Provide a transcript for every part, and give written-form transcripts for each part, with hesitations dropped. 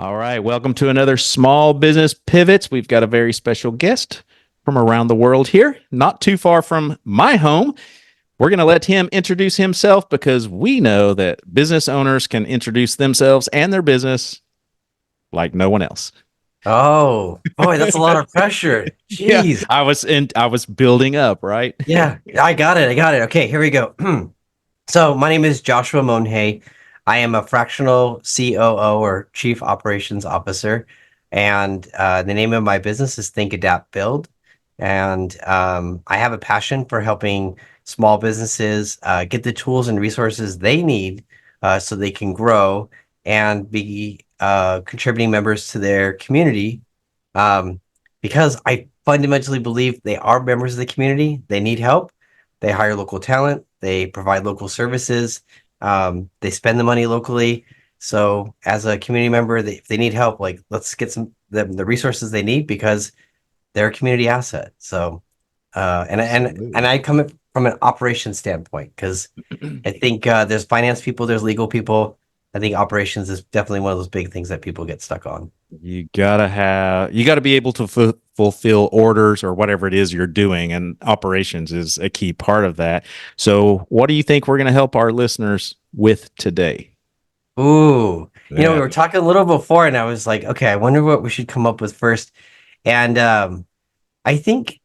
All right, welcome to another Small Business Pivots. We've got a very special guest from around the world here, not too far from my home. We're going to let him introduce himself because we know that business owners can introduce themselves and their business like no one else. Oh, boy, that's a lot of pressure. Yeah, Jeez. I was building up, right? Yeah, I got it. I got it. Okay, here we go. So, my name is Joshua Monge. I am a fractional COO or Chief Operations Officer. And the name of my business is Think, Adapt, Build. And I have a passion for helping small businesses get the tools and resources they need so they can grow and be contributing members to their community um, because I fundamentally believe they are members of the community. They need help. They hire local talent. They provide local services. They spend the money locally. So, as a community member, if they need help, like let's get the resources they need because they're a community asset. So, and Absolutely. I come from an operations standpoint because I think there's finance people, there's legal people. I think operations is definitely one of those big things that people get stuck on. You gotta be able to fulfill orders or whatever it is you're doing, and operations is a key part of that. So, what do you think we're going to help our listeners with today? Ooh, we Yeah. were talking a little before, and I was like, okay, I wonder what we should come up with first. And I think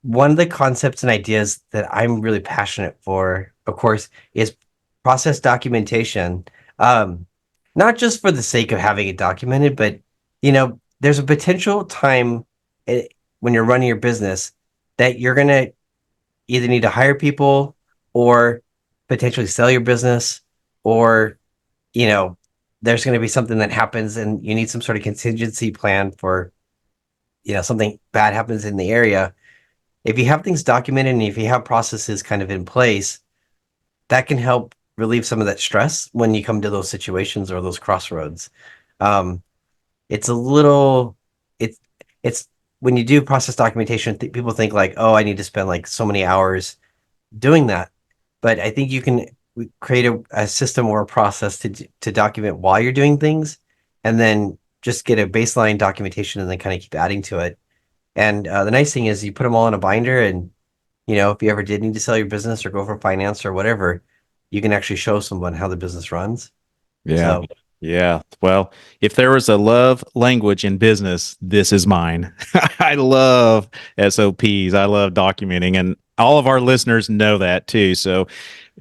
one of the concepts and ideas that I'm really passionate for, of course, is process documentation. Um, Not just for the sake of having it documented, but there's a potential time eh, when you're running your business that you're gonna either need to hire people or potentially sell your business, or you know, there's going to be something that happens and you need some sort of contingency plan for, something bad happens in the area. If you have things documented and if you have processes kind of in place, that can help relieve some of that stress when you come to those situations or those crossroads. Um, it's a little, it's, it's when you do process documentation, people think like, oh, I need to spend like so many hours doing that. But I think you can create a system or a process to document while you're doing things, and then just get a baseline documentation and then kind of keep adding to it. And the nice thing is you put them all in a binder, and if you ever did need to sell your business or go for finance or whatever, you can actually show someone how the business runs. Yeah. So, Yeah. Well, if there was a love language in business, this is mine. I love SOPs. I love documenting, and all of our listeners know that too. So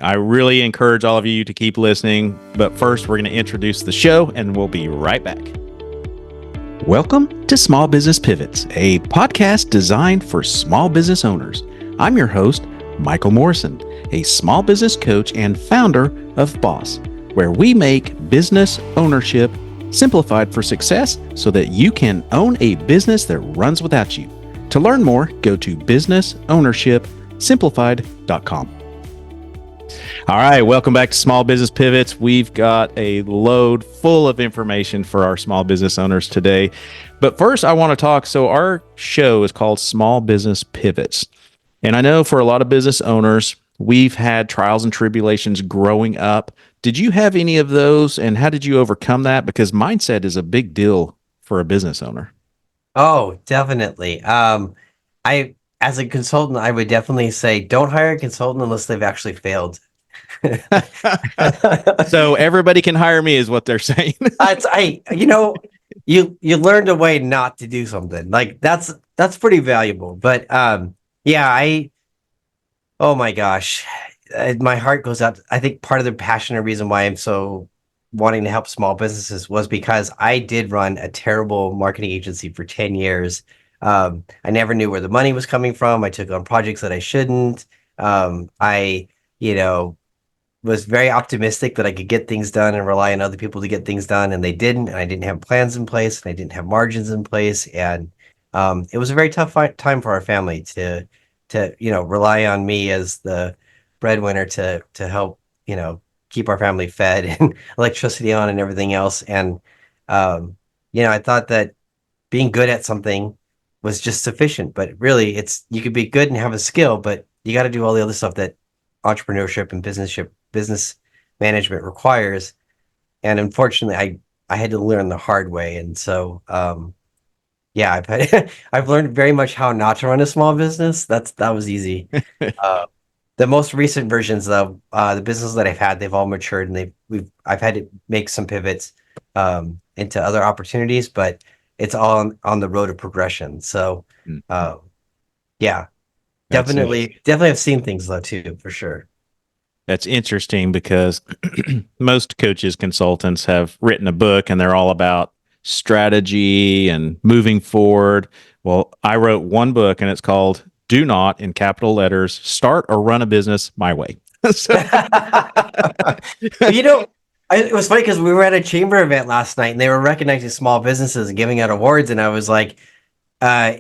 I really encourage all of you to keep listening. But first, we're going to introduce the show, and we'll be right back. Welcome to Small Business Pivots, a podcast designed for small business owners. I'm your host, Michael Morrison, a small business coach and founder of Boss, where we make business ownership simplified for success so that you can own a business that runs without you. To learn more, go to businessownershipsimplified.com. All right, welcome back to Small Business Pivots. We've got a load full of information for our small business owners today. But first, I want to talk. So, our show is called Small Business Pivots. And I know for a lot of business owners, we've had trials and tribulations growing up. Did you have any of those, and how did you overcome that? Because mindset is a big deal for a business owner. oh, definitely. I, as a consultant, I would definitely say don't hire a consultant unless they've actually failed. So everybody can hire me, is what they're saying. It's you learned a way not to do something like that's pretty valuable. But yeah, I oh my gosh, my heart goes out. I think part of the passionate reason why I'm so wanting to help small businesses was because I did run a terrible marketing agency for 10 years. I never knew where the money was coming from. I took on projects that I shouldn't. I you know was very optimistic that I could get things done and rely on other people to get things done, and they didn't. And I didn't have plans in place, and I didn't have margins in place, and it was a very tough time for our family to rely on me as the breadwinner to help keep our family fed and electricity on and everything else. And I thought that being good at something was just sufficient, but really, it's you could be good and have a skill, but you got to do all the other stuff that entrepreneurship and business management requires. And unfortunately, I I had to learn the hard way. And so, yeah, I've had, I've learned very much how not to run a small business. That was easy. Uh, the most recent versions of the businesses that I've had, they've all matured, and I've had to make some pivots into other opportunities, but it's all on the road of progression. So, Mm, uh, yeah, That's definitely have seen things though too, for sure. That's interesting because most coaches, consultants have written a book and they're all about strategy and moving forward. Well, I wrote one book and it's called Do Not, in capital letters, Start or Run a Business My Way. So, You know, it was funny because we were at a chamber event last night and they were recognizing small businesses and giving out awards, and I was like, uh,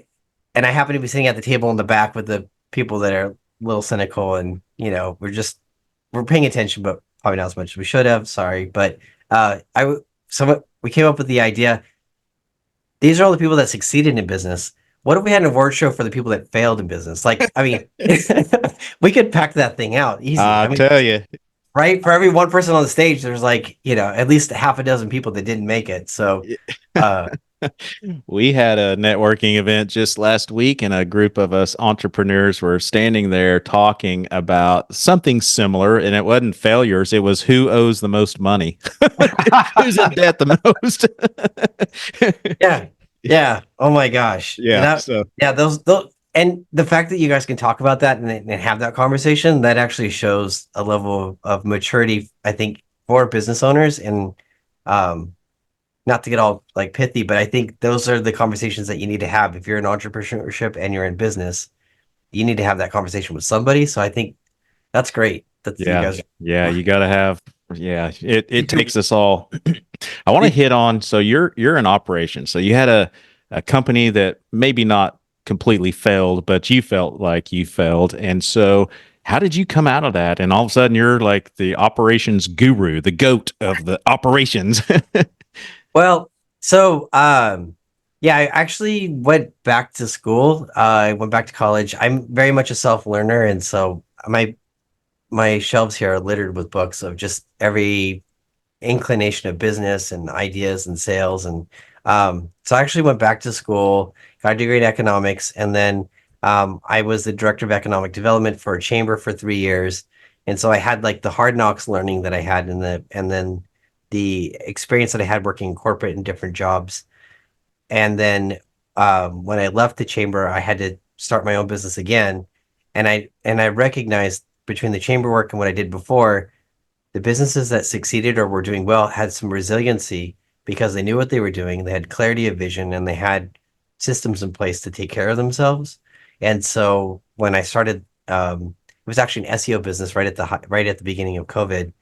and I happened to be sitting at the table in the back with the people that are a little cynical, and we're paying attention, but probably not as much as we should have. Sorry, but so we came up with the idea. These are all the people that succeeded in business. What if we had an award show for the people that failed in business? Like, I mean, we could pack that thing out easy. I I mean, tell you, right? For every one person on the stage, there's like, at least half a dozen people that didn't make it. So, uh, we had a networking event just last week, and a group of us entrepreneurs were standing there talking about something similar. And it wasn't failures, it was who owes the most money, who's in debt the most. yeah, yeah. Oh my gosh. Yeah. So, Yeah, those, and the fact that you guys can talk about that and have that conversation, that actually shows a level of maturity, I think, for business owners. And, um, not to get all like pithy, but I think those are the conversations that you need to have if you're in entrepreneurship and you're in business. You need to have that conversation with somebody. So I think that's great. That's you yeah. guys. Yeah. You got to have, yeah, it takes us all. I want to hit on, so you're in operations. So you had a company that maybe not completely failed, but you felt like you failed. And so how did you come out of that? And all of a sudden you're like the operations guru, the goat of the operations. Well, so yeah, I actually went back to school. I went back to college. I'm very much a self learner, and so my shelves here are littered with books of just every inclination of business and ideas and sales. And so I actually went back to school, got a degree in economics, and then I was the director of economic development for a chamber for 3 years. And so I had like the hard knocks learning that I had and then the experience that I had working in corporate and different jobs. And then when I left the chamber, I had to start my own business again. And I recognized between the chamber work and what I did before, the businesses that succeeded or were doing well had some resiliency because they knew what they were doing, they had clarity of vision, and they had systems in place to take care of themselves. And so when I started, it was actually an SEO business right at the beginning of COVID.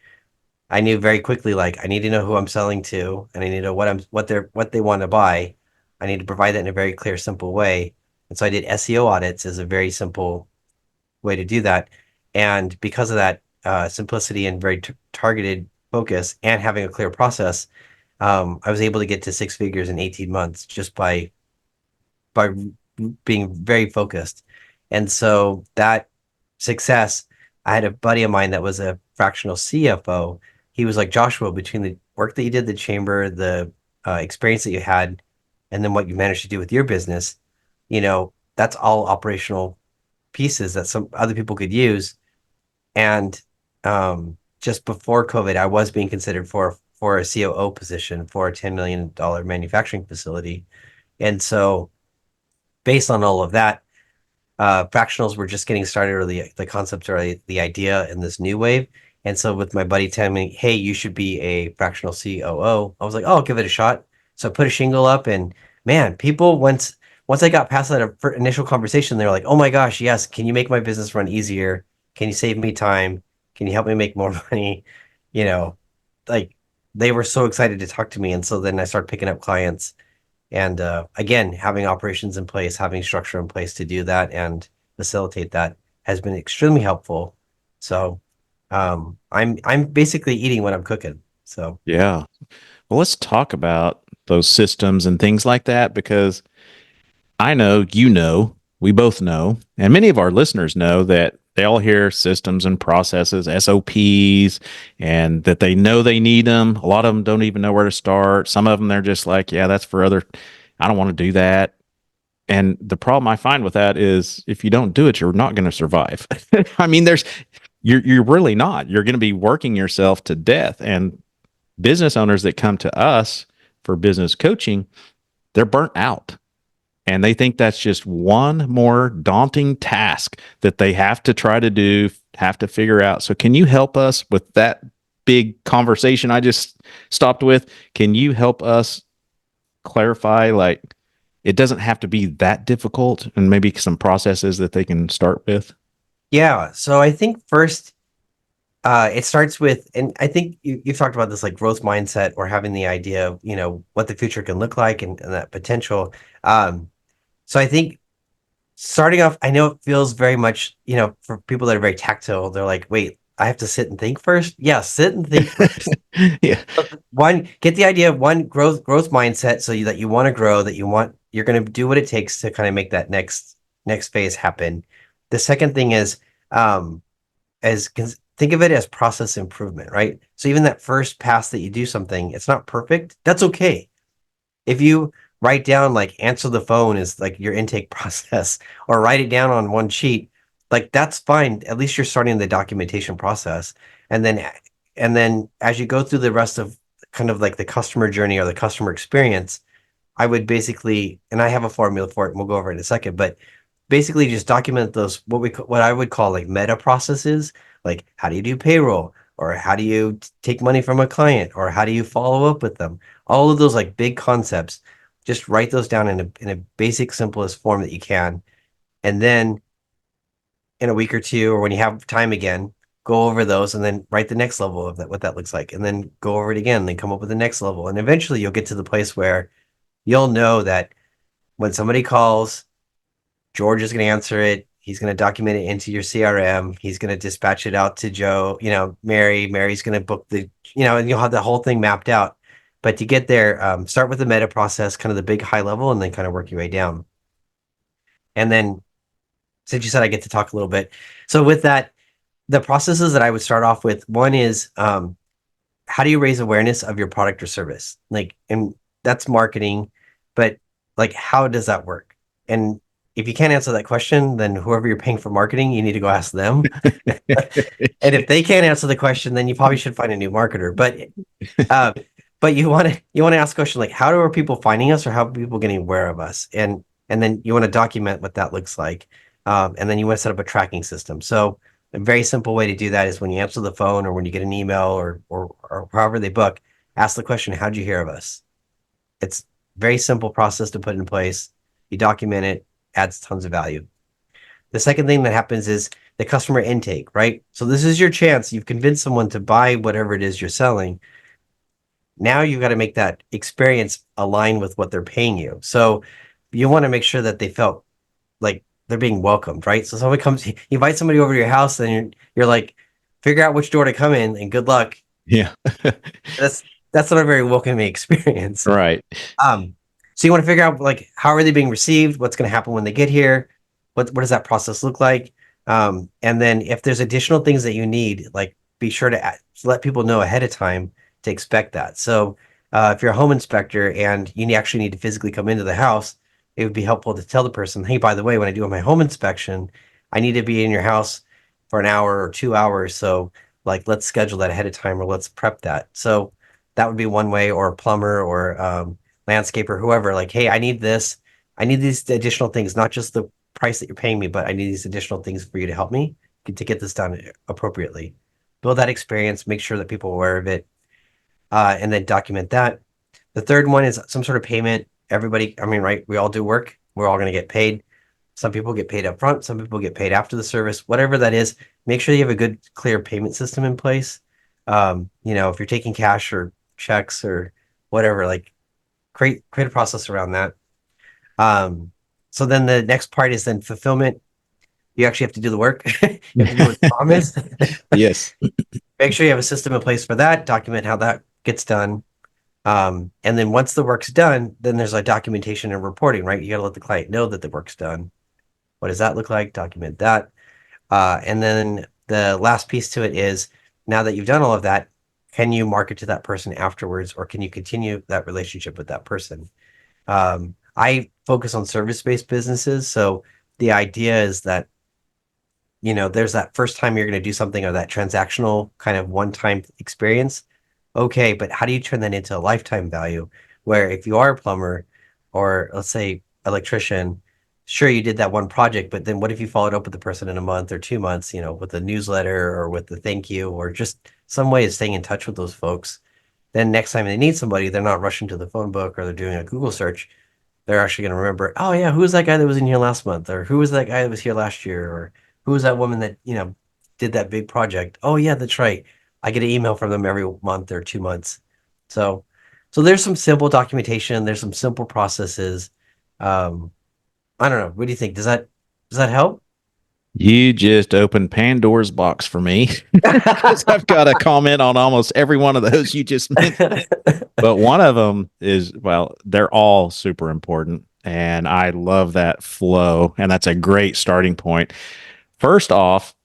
I knew very quickly, like, I need to know who I'm selling to, and I need to know what they want to buy. I need to provide that in a very clear, simple way. And so I did SEO audits as a very simple way to do that. And because of that simplicity and very targeted focus and having a clear process, I was able to get to six figures in 18 months just by being very focused. And so that success, I had a buddy of mine that was a fractional CFO. He was like, Joshua, between the work that you did, the chamber, the experience that you had, and then what you managed to do with your business, that's all operational pieces that some other people could use. And just before COVID, I was being considered for a COO position for a $10 million manufacturing facility. And so based on all of that, fractionals were just getting started, or the concept or the idea in this new wave. And so with my buddy telling me, hey, you should be a fractional COO, I was like, oh, I'll give it a shot. So I put a shingle up, and man, people once I got past that initial conversation, they were like, oh my gosh, yes, can you make my business run easier? Can you save me time? Can you help me make more money? You know, like they were so excited to talk to me. And so then I started picking up clients. And again, having operations in place, having structure in place to do that and facilitate that has been extremely helpful. So I'm basically eating what I'm cooking. So Yeah. Well, let's talk about those systems and things like that, because I know, we both know, and many of our listeners know that they all hear systems and processes, SOPs, and that they know they need them. A lot of them don't even know where to start. Some of them, they're just like, yeah, that's for other, I don't want to do that. And the problem I find with that is if you don't do it, you're not going to survive. I mean, you're really not. You're going to be working yourself to death. And business owners that come to us for business coaching, they're burnt out. And they think that's just one more daunting task that they have to try to do, have to figure out. So, can you help us with that big conversation I just stopped with? Can you help us clarify, like, it doesn't have to be that difficult and maybe some processes that they can start with? Yeah. So I think first, it starts with, and I think you've talked about this like growth mindset or having the idea of, what the future can look like and that potential. So I think starting off, I know it feels very much, for people that are very tactile, they're like, wait, I have to sit and think first. Yeah, sit and think first. Yeah. One, get the idea of one growth mindset, so that you want to grow, that you're going to do what it takes to kind of make that next phase happen. The second thing is, as think of it as process improvement, right? So even that first pass that you do something, it's not perfect. That's okay. If you write down like answer the phone is like your intake process, or write it down on one sheet, like that's fine. At least you're starting the documentation process. And then as you go through the rest of kind of like the customer journey or the customer experience, I would basically, and I have a formula for it, and we'll go over it in a second, but basically just document those, what I would call like meta processes, like how do you do payroll, or how do you take money from a client, or how do you follow up with them? All of those like big concepts, just write those down in a basic, simplest form that you can, and then in a week or two, or when you have time again, go over those and then write the next level of that, what that looks like, and then go over it again, then come up with the next level, and eventually you'll get to the place where you'll know that when somebody calls, George is going to answer it. He's going to document it into your CRM. He's going to dispatch it out to Joe, Mary. Mary's going to book and you'll have the whole thing mapped out. But to get there, start with the meta process, kind of the big high level, and then kind of work your way down. And then, since you said I get to talk a little bit, so with that, the processes that I would start off with, one is, how do you raise awareness of your product or service? Like, and that's marketing, but like, how does that work? And if you can't answer that question, then whoever you're paying for marketing, you need to go ask them. And if they can't answer the question, then you probably should find a new marketer. Uh, but you want to ask a question like, how are people finding us, or how are people getting aware of us? And then you want to document what that looks like. And then you want to set up a tracking system. So a very simple way to do that is when you answer the phone, or when you get an email, or however they book, ask the question, how'd you hear of us? It's a very simple process to put in place. You document it, adds tons of value. The second thing that happens is the customer intake, right? So this is your chance. You've convinced someone to buy whatever it is you're selling. Now you've got to make that experience align with what they're paying you. So you want to make sure that they felt like they're being welcomed, right? So somebody comes, you invite somebody over to your house, and you're like, figure out which door to come in, and good luck. Yeah. That's not a very welcoming experience. Right. So you want to figure out like, how are they being received? What's going to happen when they get here? What does that process look like? And then if there's additional things that you need, like be sure to let people know ahead of time to expect that. So if you're a home inspector and you actually need to physically come into the house, it would be helpful to tell the person, hey, by the way, when I do my home inspection, I need to be in your house for an hour or 2 hours. So like, let's schedule that ahead of time, or let's prep that. So that would be one way, or a plumber, or landscaper, whoever, like, hey, I need this. I need these additional things, not just the price that you're paying me, but I need these additional things for you to help me to get this done appropriately. Build that experience, make sure that people are aware of it, and then document that. The third one is some sort of payment. Everybody, I mean, right, we all do work. We're all going to get paid. Some people get paid up front. Some people get paid after the service, whatever that is. Make sure you have a good, clear payment system in place. If you're taking cash or checks or whatever, like create a process around that. So then the next part is then fulfillment. You actually have to do the work. You have to do what's promised. Yes. Make sure you have a system in place for that. Document how that gets done. And then once the work's done, then there's like documentation and reporting, right? You got to let the client know that the work's done. What does that look like? Document that. And then the last piece to it is, now that you've done all of that, can you market to that person afterwards, or can you continue that relationship with that person? I focus on service-based businesses. So the idea is that, there's that first time you're going to do something, or that transactional kind of one-time experience. Okay, but how do you turn that into a lifetime value? Where if you are a plumber, or let's say electrician, sure, you did that one project, but then what if you followed up with the person in a month or 2 months, with a newsletter or with the thank you, or just some way of staying in touch with those folks? Then next time they need somebody, they're not rushing to the phone book or they're doing a Google search. They're actually going to remember, oh yeah, who was that guy that was in here last month, or who was that guy that was here last year, or who was that woman that did that big project? Oh yeah, that's right. I get an email from them every month or 2 months. So, so there's some simple documentation. There's some simple processes. Um, I don't know. What do you think? Does that help? You just opened Pandora's box for me because I've got a comment on almost every one of those you just mentioned. But one of them is, well, they're all super important. And I love that flow. And that's a great starting point. First off,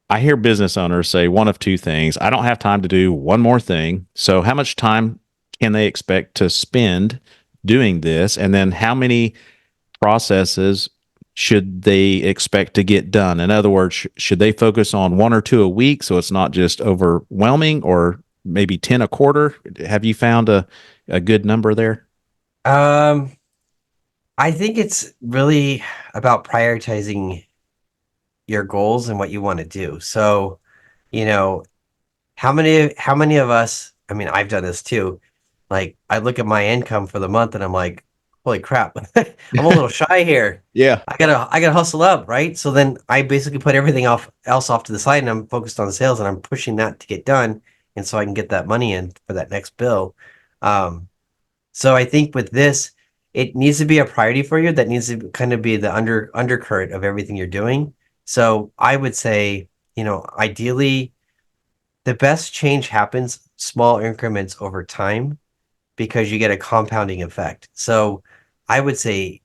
I hear business owners say one of two things. I don't have time to do one more thing. So, how much time can they expect to spend doing this? And then, how many processes should they expect to get done? In other words, should they focus on one or two a week so it's not just overwhelming, or maybe 10 a quarter? Have you found a good number there? um, I think it's really about prioritizing your goals and what you want to do. So, you know, how many of us, I mean, I've done this too. Like, I look at my income for the month and I'm like, holy crap, I'm a little shy here. Yeah. I gotta hustle up, right? So then I basically put everything else off to the side, and I'm focused on sales, and I'm pushing that to get done, and so I can get that money in for that next bill. Um, so I think with this, it needs to be a priority for you. That needs to kind of be the undercurrent of everything you're doing. So I would say, ideally, the best change happens small increments over time, because you get a compounding effect. So I would say,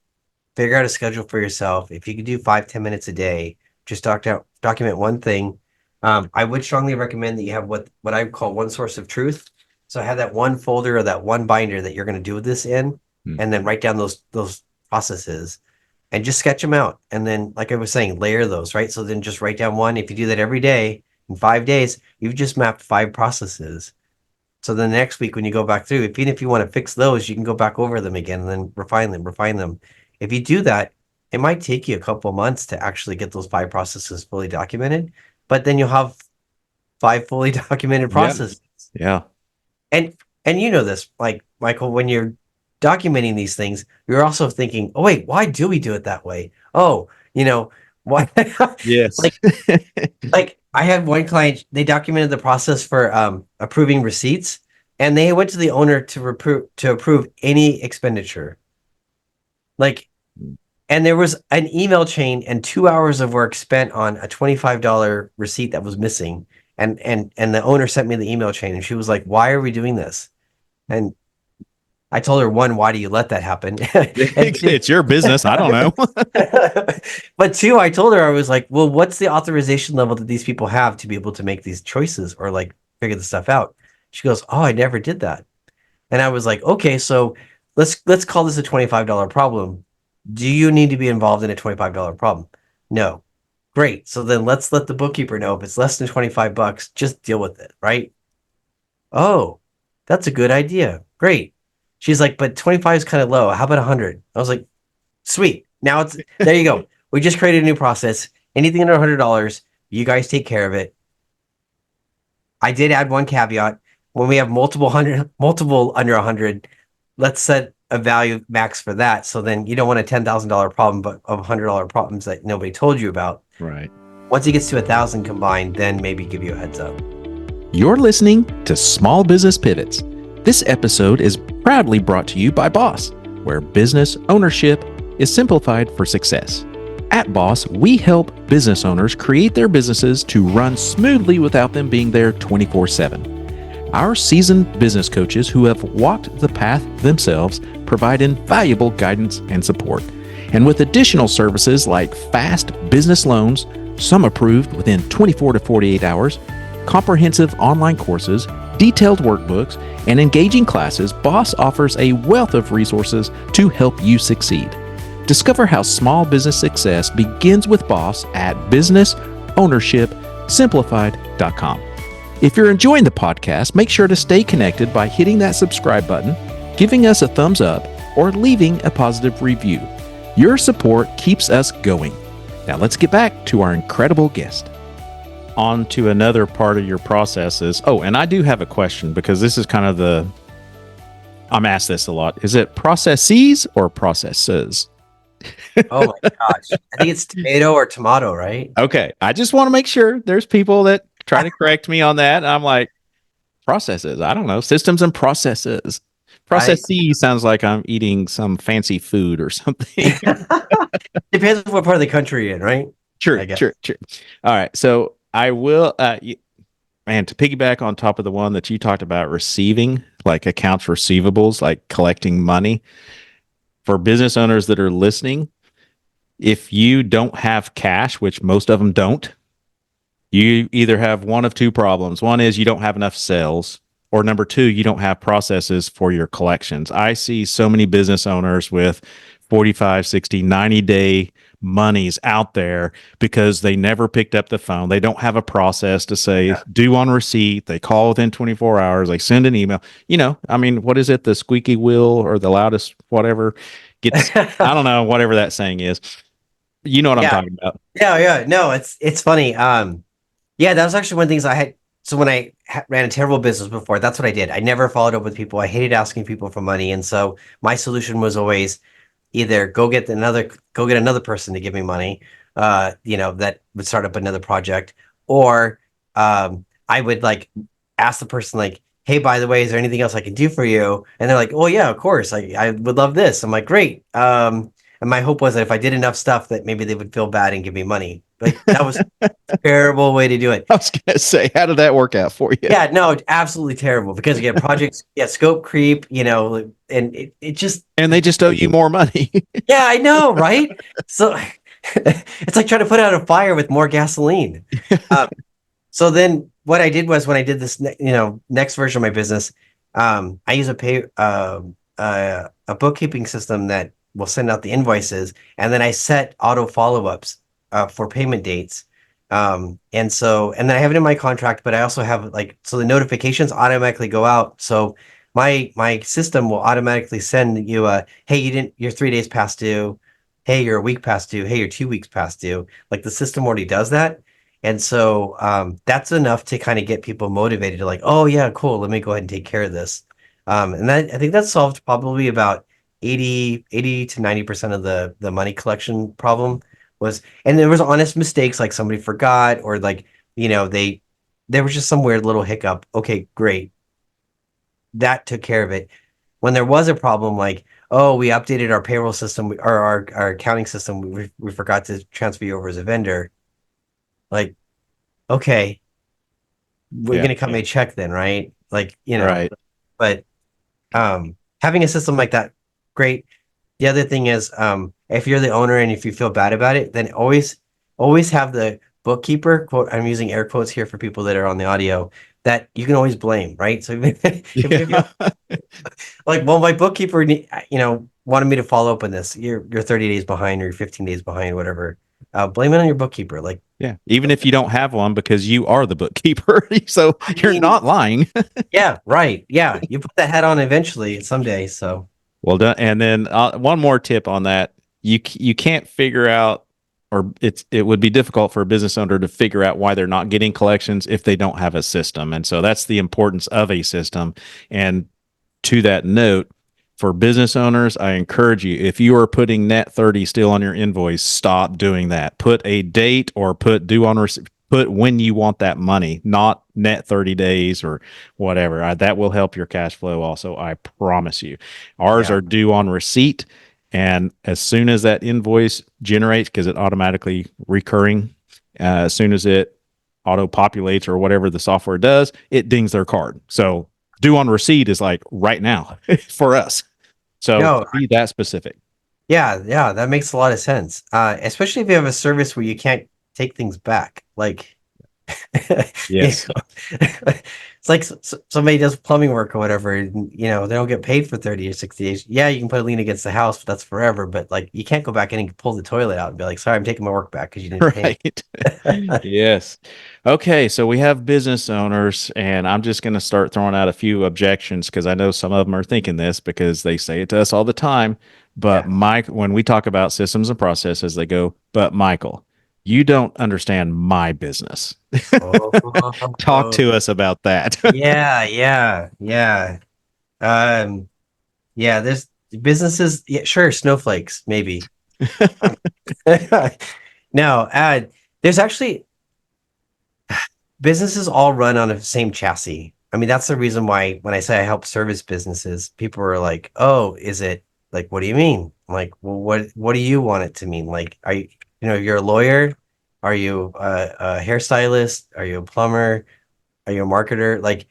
figure out a schedule for yourself. If you could do 5-10 minutes a day, just document one thing. I would strongly recommend that you have what I call one source of truth. So have that one folder or that one binder that you're going to do this in, Hmm. and then write down those processes and just sketch them out. And then, like I was saying, layer those, right? So then just write down one. If you do that every day in 5 days, you've just mapped 5 processes. So the next week when you go back through, even if you want to fix those, you can go back over them again and then refine them, refine them. If you do that, it might take you a couple months to actually get those 5 processes fully documented, but then you'll have 5 fully documented Yeah. processes. Yeah. And you know this, like Michael, when you're documenting these things, you're also thinking, oh wait, why do we do it that way? Oh, why Yes. like like I had one client, they documented the process for approving receipts, and they went to the owner to approve any expenditure. Like, and there was an email chain and 2 hours of work spent on a $25 receipt that was missing. And the owner sent me the email chain, and she was like, "Why are we doing this?" And I told her, one, why do you let that happen? And two, It's your business. I don't know. but two, I told her, I was like, well, what's the authorization level that these people have to be able to make these choices or like figure the stuff out? She goes, oh, I never did that. And I was like, okay, so let's call this a $25 problem. Do you need to be involved in a $25 problem? No. Great. So then let's let the bookkeeper know if it's less than $25, just deal with it, right? Oh, that's a good idea. Great. She's like, but 25 is kind of low. How about 100? I was like, sweet. Now it's there you go. We just created a new process. Anything under $100, you guys take care of it. I did add one caveat. When we have multiple under 100, let's set a value max for that. So then you don't want a $10,000 problem, but of $100 problems that nobody told you about. Right. Once it gets to 1,000 combined, then maybe give you a heads up. You're listening to Small Business Pivots. This episode is proudly brought to you by Boss, where business ownership is simplified for success. At Boss, we help business owners create their businesses to run smoothly without them being there 24/7. Our seasoned business coaches who have walked the path themselves provide invaluable guidance and support. And with additional services like fast business loans, some approved within 24 to 48 hours, comprehensive online courses, detailed workbooks, and engaging classes, Boss offers a wealth of resources to help you succeed. Discover how small business success begins with Boss at businessownershipsimplified.com. If you're enjoying the podcast, make sure to stay connected by hitting that subscribe button, giving us a thumbs up, or leaving a positive review. Your support keeps us going. Now let's get back to our incredible guest. On to another part of your processes. Oh, and I do have a question because this is kind of I'm asked this a lot. Is it processes or processes? Oh my gosh. I think it's tomato or tomato, right? Okay. I just want to make sure. There's people that try to correct me on that. And I'm like, processes. I don't know. Systems and processes. Processes sounds like I'm eating some fancy food or something. Depends on what part of the country you're in, right? True. All right. So I will, man, to piggyback on top of the one that you talked about, receiving, like accounts receivables, like collecting money. For business owners that are listening, if you don't have cash, which most of them don't, you either have one of two problems. One is you don't have enough sales, or number two, you don't have processes for your collections. I see so many business owners with 45, 60, 90-day monies out there because they never picked up the phone. They don't have a process to say due on receipt. They call within 24 hours. They send an email. I mean, what is it? The squeaky wheel or the loudest whatever gets, I don't know, whatever that saying is. You know what I'm talking about. Yeah. No, it's funny. Yeah, that was actually one of the things I had. So when I ran a terrible business before, that's what I did. I never followed up with people. I hated asking people for money. And so my solution was always either go get another person to give me money, that would start up another project, or I would like ask the person like, hey, by the way, is there anything else I can do for you? And they're like, oh yeah, of course. I would love this. I'm like, great. And my hope was that if I did enough stuff that maybe they would feel bad and give me money. Like that was a terrible way to do it. I was going to say, how did that work out for you? Yeah, no, absolutely terrible because you get projects, scope creep, and it just. And they just owe you more money. Yeah, I know, right? So it's like trying to put out a fire with more gasoline. So then what I did was when I did this, next version of my business, I use a bookkeeping system that will send out the invoices, and then I set auto follow-ups for payment dates. And then I have it in my contract, but I also have so the notifications automatically go out. So my system will automatically send you hey, you're 3 days past due. Hey, you're a week past due. Hey, you're 2 weeks past due. Like the system already does that. And so that's enough to kind of get people motivated to like, oh yeah, cool. Let me go ahead and take care of this. And I think that solved probably about 80 to 90% of the money collection problem and there was honest mistakes, like somebody forgot, or there was just some weird little hiccup. Okay, great. That took care of it. When there was a problem, like, oh, we updated our payroll system or our accounting system, we forgot to transfer you over as a vendor. Like, okay, we're gonna cut me a check then, right? Like, Right. But having a system like that, great. The other thing is, if you're the owner and if you feel bad about it, then always have the bookkeeper, quote, I'm using air quotes here for people that are on the audio, that you can always blame, right? So if like, well, my bookkeeper, wanted me to follow up on this. You're 30 days behind or you're 15 days behind, whatever. Blame it on your bookkeeper. Like, yeah, even if you don't have one because you are the bookkeeper, so you're not lying. Yeah, right. Yeah, you put that hat on eventually someday. So. Well done. And then one more tip on that. You can't figure out, or it would be difficult for a business owner to figure out why they're not getting collections if they don't have a system. And so that's the importance of a system. And to that note, for business owners, I encourage you, if you are putting net 30 still on your invoice, stop doing that. Put a date or put due on receipt. Put when you want that money, not net 30 days or whatever. That will help your cash flow also, I promise you. Ours are due on receipt. And as soon as that invoice generates, because it automatically recurring, as soon as it auto populates or whatever the software does, it dings their card. So due on receipt is like right now for us. So be that specific. Yeah, that makes a lot of sense. Especially if you have a service where you can't take things back. Like, you Yes. know, it's like somebody does plumbing work or whatever, and, they don't get paid for 30 or 60 days. Yeah, you can put a lien against the house, but that's forever. But like, you can't go back in and pull the toilet out and be like, sorry, I'm taking my work back because you didn't pay Right. me. Yes. Okay, so we have business owners, and I'm just going to start throwing out a few objections because I know some of them are thinking this because they say it to us all the time. But Yeah. Mike, when we talk about systems and processes, they go, "But Michael, you don't understand my business." Talk Oh, to us about that. yeah, yeah, yeah. Um, yeah, there's businesses, yeah, sure, snowflakes, maybe. Um, no, there's actually businesses all run on the same chassis. I mean, that's the reason why when I say I help service businesses, people are like, "Oh, is it like what do you mean?" I'm like, "Well, what do you want it to mean? Like, are you, you're a lawyer? Are you a hairstylist? Are you a plumber? Are you a marketer? Like,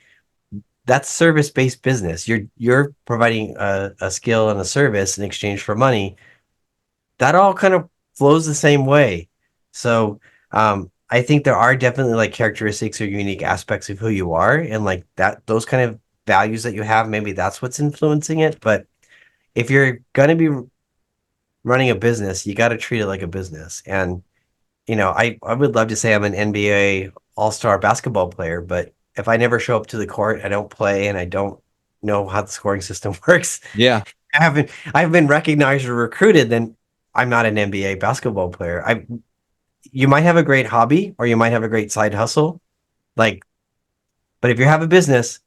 that's service-based business. You're providing a skill and a service in exchange for money. That all kind of flows the same way. So I think there are definitely like characteristics or unique aspects of who you are, and like that those kind of values that you have, maybe that's what's influencing it. But if you're gonna be running a business, you got to treat it like a business. And I would love to say I'm an NBA all-star basketball player, but if I never show up to the court, I don't play, and I don't know how the scoring system works, Yeah. I've been recognized or recruited, then I'm not an NBA basketball player. You might have a great hobby or you might have a great side hustle, like, but if you have a business,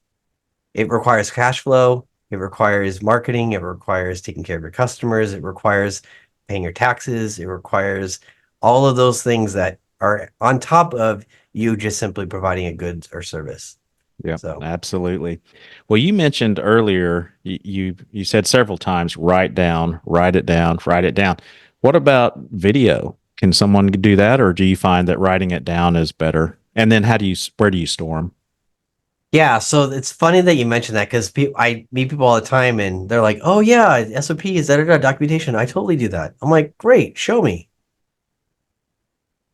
it requires cash flow, it requires marketing, it requires taking care of your customers, it requires paying your taxes, it requires all of those things that are on top of you just simply providing a good or service. Yeah, So absolutely. Well, you mentioned earlier, you said several times, write down, write it down, write it down. What about video? Can someone do that, or do you find that writing it down is better? And then where do you store them? yeah, so it's funny that you mentioned that because I meet people all the time and they're like, "Oh yeah, SOPs, documentation. I totally do that." I'm like, "Great, show me."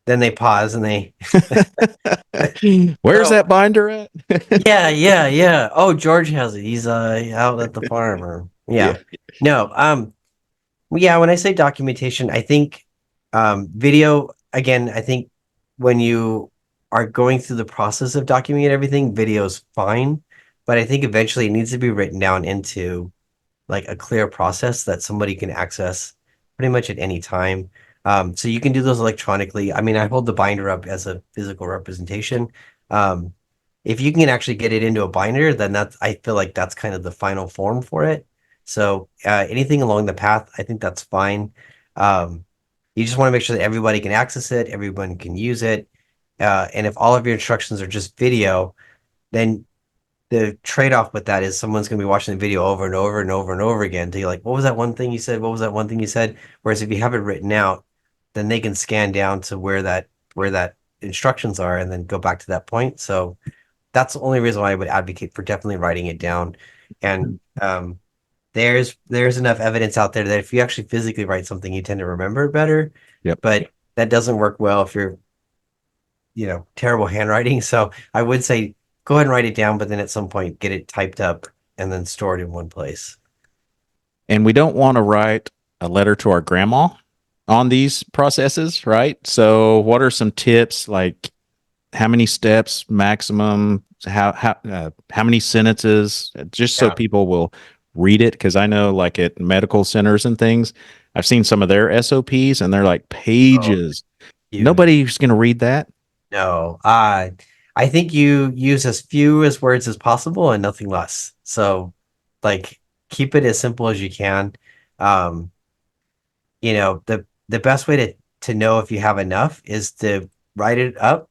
Then they pause and they, Where's "Oh that binder at? yeah, yeah, yeah. Oh, George has it. He's out at the farm or Yeah. yeah." No, yeah. When I say documentation, I think video again. I think when you are going through the process of documenting everything, video is fine, but I think eventually it needs to be written down into like a clear process that somebody can access pretty much at any time. So you can do those electronically. I mean, I hold the binder up as a physical representation. Um, if you can actually get it into a binder, then I feel like that's kind of the final form for it. So anything along the path, I think that's fine. Um, you just want to make sure that everybody can access it, everyone can use it. And if all of your instructions are just video, then the trade-off with that is someone's going to be watching the video over and over and over and over again until you're like, what was that one thing you said? What was that one thing you said? Whereas if you have it written out, then they can scan down to where that instructions are and then go back to that point. So that's the only reason why I would advocate for definitely writing it down. And there's enough evidence out there that if you actually physically write something, you tend to remember it better. Yep. But that doesn't work well if you're terrible handwriting. So I would say go ahead and write it down, but then at some point get it typed up and then store it in one place. And we don't want to write a letter to our grandma on these processes, right? So, what are some tips like how many steps maximum, how many sentences, just so Yeah. people will read it? Because I know, like at medical centers and things, I've seen some of their SOPs, and they're like Oh, pages. huge. Nobody's going to read that. No. I think you use as few as words as possible and nothing less. So like keep it as simple as you can. Um, the best way to know if you have enough is to write it up,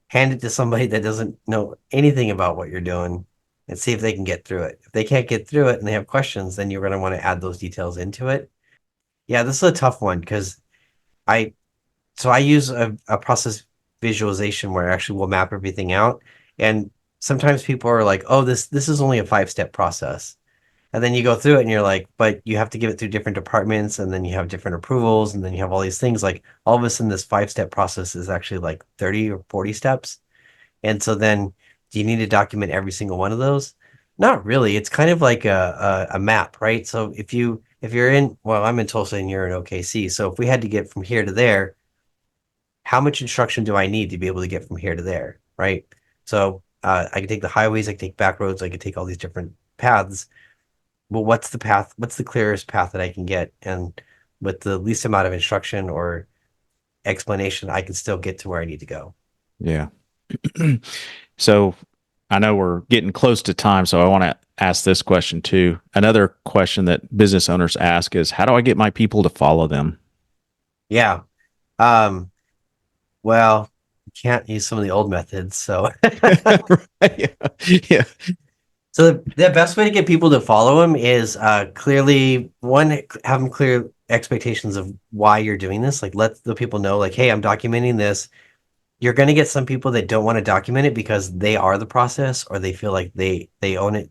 hand it to somebody that doesn't know anything about what you're doing and see if they can get through it. If they can't get through it and they have questions, then you're going to want to add those details into it. Yeah, this is a tough one because I I use a process visualization where I actually will map everything out. And sometimes people are like, "Oh, this is only a 5-step process." And then you go through it and you're like, but you have to give it through different departments, and then you have different approvals, and then you have all these things. Like all of a sudden, this 5 step process is actually like 30 or 40 steps. And so then do you need to document every single one of those? Not really. It's kind of like a map, right? So if you're in, well, I'm in Tulsa and you're in OKC. So if we had to get from here to there, how much instruction do I need to be able to get from here to there, right? So I can take the highways, I can take back roads, I can take all these different paths. Well, what's the path? What's the clearest path that I can get? And with the least amount of instruction or explanation, I can still get to where I need to go. Yeah. So I know we're getting close to time, so I want to ask this question too. Another question that business owners ask is, how do I get my people to follow them? Yeah. Um, well, you can't use some of the old methods. So Right. Yeah. so the best way to get people to follow him is clearly one, have them clear expectations of why you're doing this. Like let the people know, like, hey, I'm documenting this. You're going to get some people that don't want to document it because they are the process, or they feel like they own it,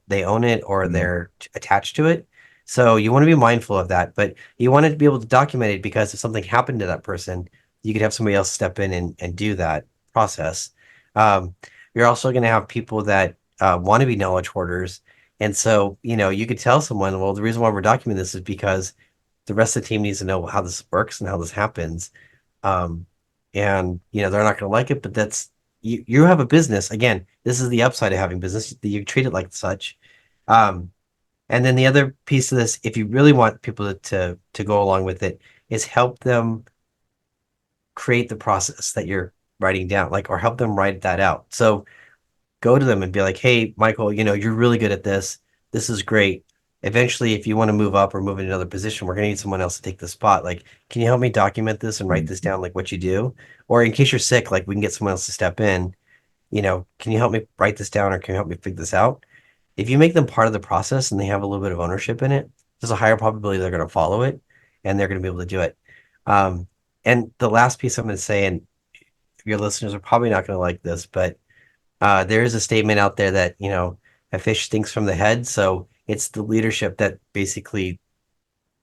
or Mm, they're attached to it. So you want to be mindful of that, but you want to be able to document it because if something happened to that person, you could have somebody else step in and do that process. Um, you're also going to have people that want to be knowledge hoarders. And so, you could tell someone, well, the reason why we're documenting this is because the rest of the team needs to know how this works and how this happens. Um, and they're not going to like it, but that's you have a business. Again, this is the upside of having business. You treat it like such. Um, and then the other piece of this, if you really want people to go along with it, is help them create the process that you're writing down, like, or help them write that out. So go to them and be like, hey, Michael, you're really good at this. This is great. Eventually, if you want to move up or move in another position, we're going to need someone else to take the spot. Like, can you help me document this and write mm, this down, like what you do? Or in case you're sick, like we can get someone else to step in. Can you help me write this down, or can you help me figure this out? If you make them part of the process and they have a little bit of ownership in it, there's a higher probability they're going to follow it and they're going to be able to do it. Um, and the last piece I'm going to say, and your listeners are probably not going to like this, but there is a statement out there that, a fish stinks from the head. So it's the leadership that basically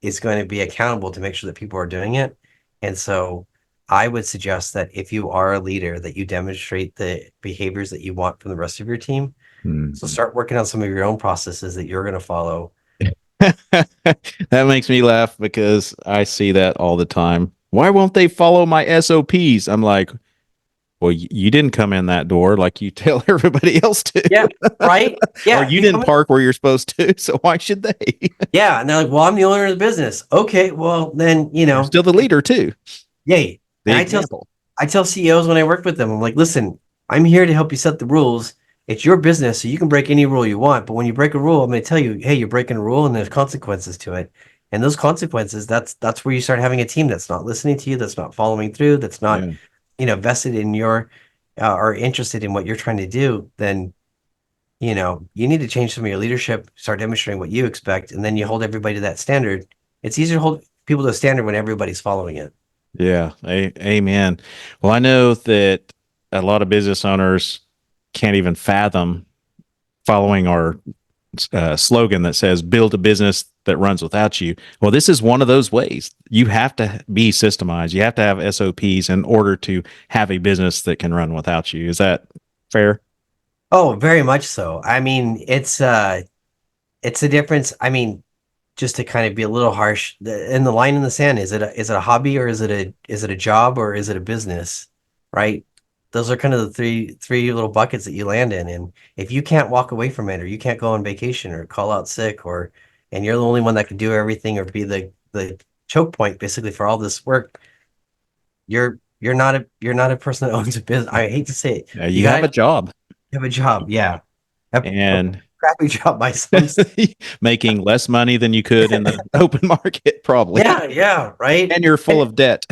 is going to be accountable to make sure that people are doing it. And so I would suggest that if you are a leader, that you demonstrate the behaviors that you want from the rest of your team. So mm. start working on some of your own processes that you're going to follow. That makes me laugh because I see that all the time. Why won't they follow my SOPs? I'm like, well, you didn't come in that door like you tell everybody else Yeah. to, Right. or Yeah. you You didn't come in. park where you're supposed to. So why should they? Yeah. And they're like, well, I'm the owner of the business. Okay. Well, then, You're still the leader too. yay. The And example. I tell CEOs when I work with them, I'm like, listen, I'm here to help you set the rules. It's your business, so you can break any rule you want. But when you break a rule, I'm going to tell you, hey, you're breaking a rule, and there's consequences to it. And those consequences, that's where you start having a team that's not listening to you, that's not following through, that's not, Yeah. vested in your or interested in what you're trying to do. Then you need to change some of your leadership, start demonstrating what you expect, and then you hold everybody to that standard. It's easier to hold people to a standard when everybody's following it. Yeah. Amen. Well, I know that a lot of business owners can't even fathom following our slogan that says build a business that runs without you. Well, this is one of those ways. You have to be systemized. You have to have SOPs in order to have a business that can run without you. Is that fair? Oh, very much so. I mean, it's a difference. I mean, just to kind of be a little harsh, in the line in the sand, is it a hobby, or is it a job, or is it a business? Right? Those are kind of the three little buckets that you land in. And if you can't walk away from it, or you can't go on vacation or call out sick, or and you're the only one that can do everything or be the choke point basically for all this work, you're not a person that owns a business. I hate to say it. You You have gotta a job have a job. Yeah. A and crappy job by some. making less money than you could in the open market, probably. Yeah, yeah, right. And you're full And of debt.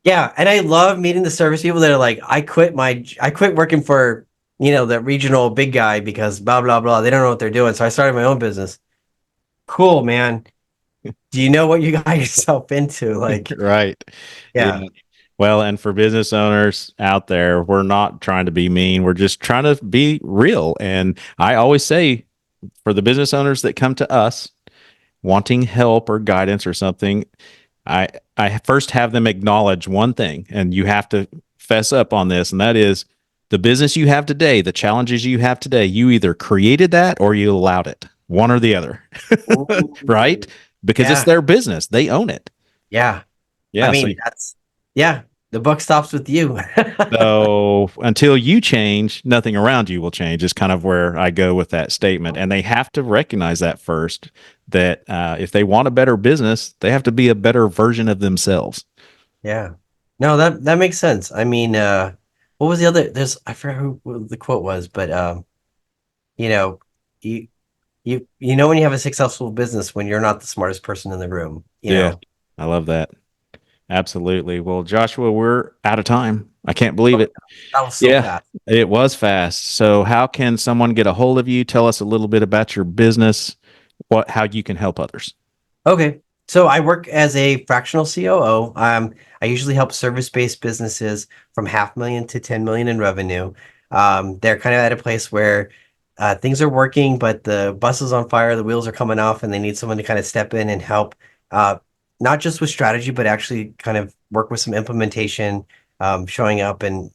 yeah, and I love meeting the service people that are like, I quit working for, the regional big guy because blah blah blah. They don't know what they're doing. So I started my own business. Cool, man. Do you know what you got yourself into? Like, Right. yeah. Yeah. Well, and for business owners out there, we're not trying to be mean. We're just trying to be real. And I always say, for the business owners that come to us, wanting help or guidance or something, I I first have them acknowledge one thing, and you have to fess up on this, and that is the business you have today, the challenges you have today. You either created that or you allowed it, one or the other, right? Ooh, Because it's yeah, their business, they own it. yeah. I Yeah. So mean, yeah, the buck stops with you. so until you change, nothing around you will change. Is kind of where I go with that statement, and they have to recognize that first. That if they want a better business, they have to be a better version of themselves. Yeah. No, that makes sense. I mean, what was the other? I forgot what the quote was, but you know, you you know when you have a successful business when you're not the smartest person in the room. You Yeah, know. I love that. Absolutely. Well, Joshua, we're out of time. I can't believe Oh, it. that was so Yeah, fast. it was fast. So, how can someone get a hold of you? Tell us a little bit about your business, how you can help others. Okay. So I work as a fractional COO. I usually help service-based businesses from 500,000 to 10 million in revenue. They're kind of at a place where things are working, but the bus is on fire, the wheels are coming off, and they need someone to kind of step in and help, uh, not just with strategy, but actually kind of work with some implementation, showing up and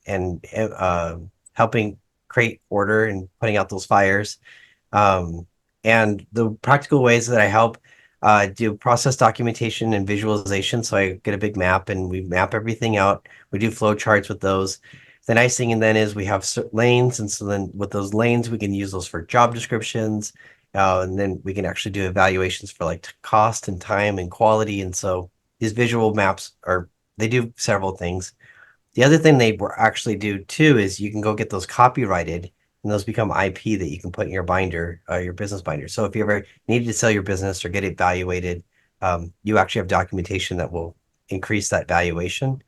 helping create order and putting out those fires. Um, and the practical ways that I help do process documentation and visualization. So I get a big map and we map everything out. We do flow charts with those. The nice thing then is we have lanes. And so then with those lanes, we can use those for job descriptions. And then we can actually do evaluations for like cost and time and quality. And so these visual maps they do several things. The other thing they actually do too is you can go get those copyrighted and those become IP that you can put in your binder, your business binder. So if you ever needed to sell your business or get it valuated, you actually have documentation that will increase that valuation.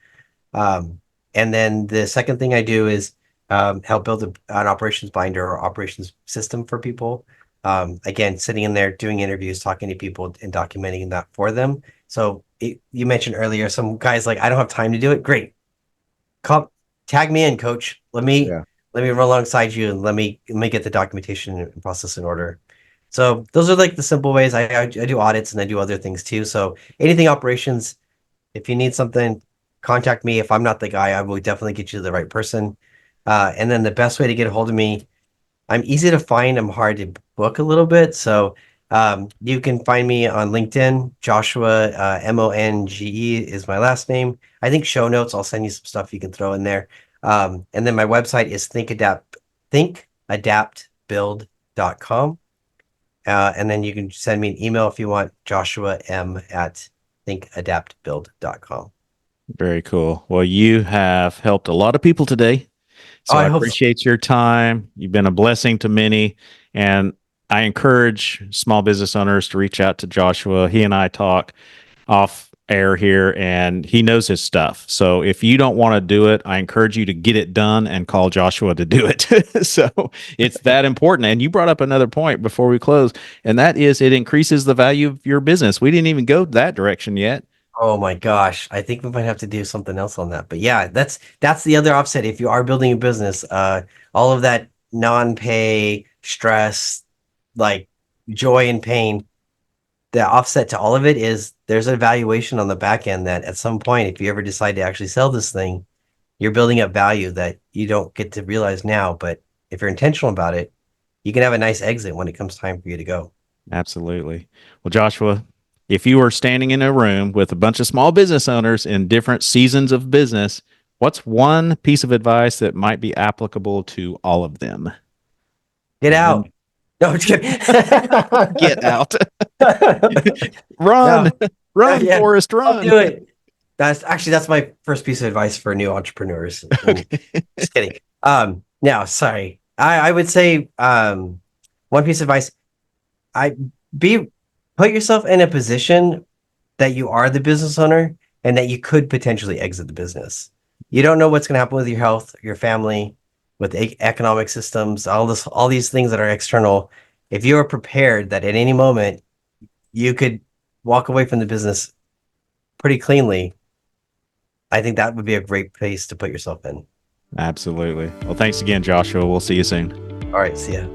Um, and then the second thing I do is help build an operations binder or operations system for people. Again, sitting in there doing interviews, talking to people, and documenting that for them. So you mentioned earlier, some guys like, I don't have time to do it. Great, come tag me in, coach. Yeah. Let me run alongside you and let me get the documentation and process in order. So those are like the simple ways. I do audits and I do other things too. So anything operations, if you need something, contact me. If I'm not the guy, I will definitely get you to the right person. And then the best way to get a hold of me, I'm easy to find. I'm hard to book a little bit. So you can find me on LinkedIn. Joshua, Monge is my last name. I think show notes, I'll send you some stuff you can throw in there. And then my website is thinkadaptbuild.com. And then you can send me an email if you want, Joshua M at thinkadaptbuild.com. Very cool. Well, you have helped a lot of people today. Oh, So I I hope so. appreciate your time. You've been a blessing to many. And I encourage small business owners to reach out to Joshua. He and I talk off air here, and he knows his stuff. So if you don't want to do it, I encourage you to get it done and call Joshua to do it. So it's that important. And you brought up another point before we close, and that is it increases the value of your business. We didn't even go that direction yet. Oh my gosh, I think we might have to do something else on that. But yeah, that's the other offset. If you are building a business, all of that non-pay stress, like joy and pain, the offset to all of it is there's a valuation on the back end that at some point, if you ever decide to actually sell this thing, you're building up value that you don't get to realize now. But if you're intentional about it, you can have a nice exit when it comes time for you to go. Absolutely. Well, Joshua, if you were standing in a room with a bunch of small business owners in different seasons of business, what's one piece of advice that might be applicable to all of them? Get One, out. No, I'm just kidding. get out. Run, No, run, yeah, Forrest, I'll run. do it. That's my first piece of advice for new entrepreneurs. And Okay. just kidding. No, sorry. I would say one piece of advice. I be Put yourself in a position that you are the business owner and that you could potentially exit the business. You don't know what's going to happen with your health, your family, with the economic systems, all these things that are external. If you are prepared that at any moment you could walk away from the business pretty cleanly, I think that would be a great place to put yourself in. Absolutely. Well, thanks again, Joshua. We'll see you soon. All right, see ya.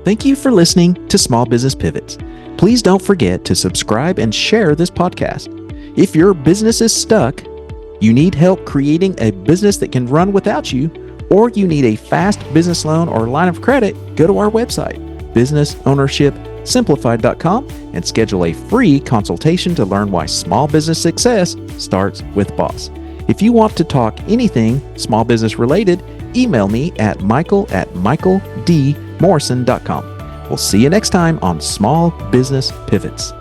Thank you for listening to Small Business Pivots. Please don't forget to subscribe and share this podcast. If your business is stuck, you need help creating a business that can run without you, or you need a fast business loan or line of credit, go to our website, businessownershipsimplified.com, and schedule a free consultation to learn why small business success starts with boss. If you want to talk anything small business related, email me at michael@michaeldmorrison.com. We'll see you next time on Small Business Pivots.